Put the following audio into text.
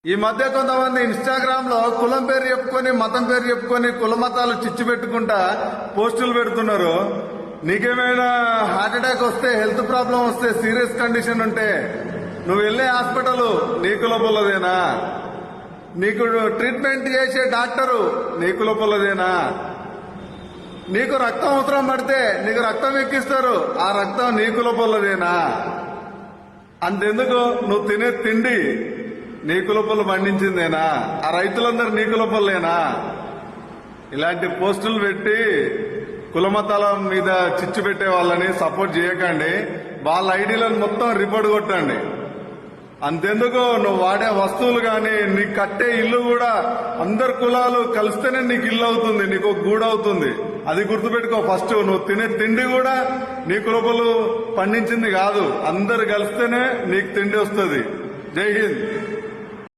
ఈ మధ్య కొంతమంది ఇన్స్టాగ్రామ్ లో కులం పేరు చెప్పుకొని మతం పేరు చెప్పుకొని కుల మతాలు చిచ్చు పెట్టుకుంటా పోస్టులు పెడుతున్నారు. నీకేమైనా హార్ట్ అటాక్ వస్తే, హెల్త్ ప్రాబ్లం వస్తే, సీరియస్ కండిషన్ ఉంటే నువ్వు వెళ్లే హాస్పిటల్ నీ కులపొల్లదేనా? నీకు ట్రీట్మెంట్ చేసే డాక్టరు నీ కులపొల్లదేనా? నీకు రక్తం అవసరం పడితే నీకు రక్తం ఎక్కిస్తారు, ఆ రక్తం నీ కులపొల్లదేనా? అంతెందుకు, నువ్వు తినే తిండి నీ కులపొల్లు పండించిందేనా? ఆ రైతులందరూ నీ కులపొల్లేనా? ఇలాంటి పోస్టులు పెట్టి కులమతాల మీద చిచ్చు పెట్టే వాళ్ళని సపోర్ట్ చేయకండి. వాళ్ళ ఐడీలను మొత్తం రిపోర్ట్ కొట్టండి. అంతెందుకు, నువ్వు వాడే వస్తువులు గాని, నీకు కట్టే ఇల్లు కూడా అందరు కులాలు కలిస్తేనే నీకు ఇల్లు అవుతుంది, నీకు గూడు అవుతుంది. అది గుర్తుపెట్టుకో. ఫస్ట్ నువ్వు తినే తిండి కూడా నీ కులపొల్లు పండించింది కాదు, అందరు కలిస్తేనే నీకు తిండి వస్తుంది. జై హింద్.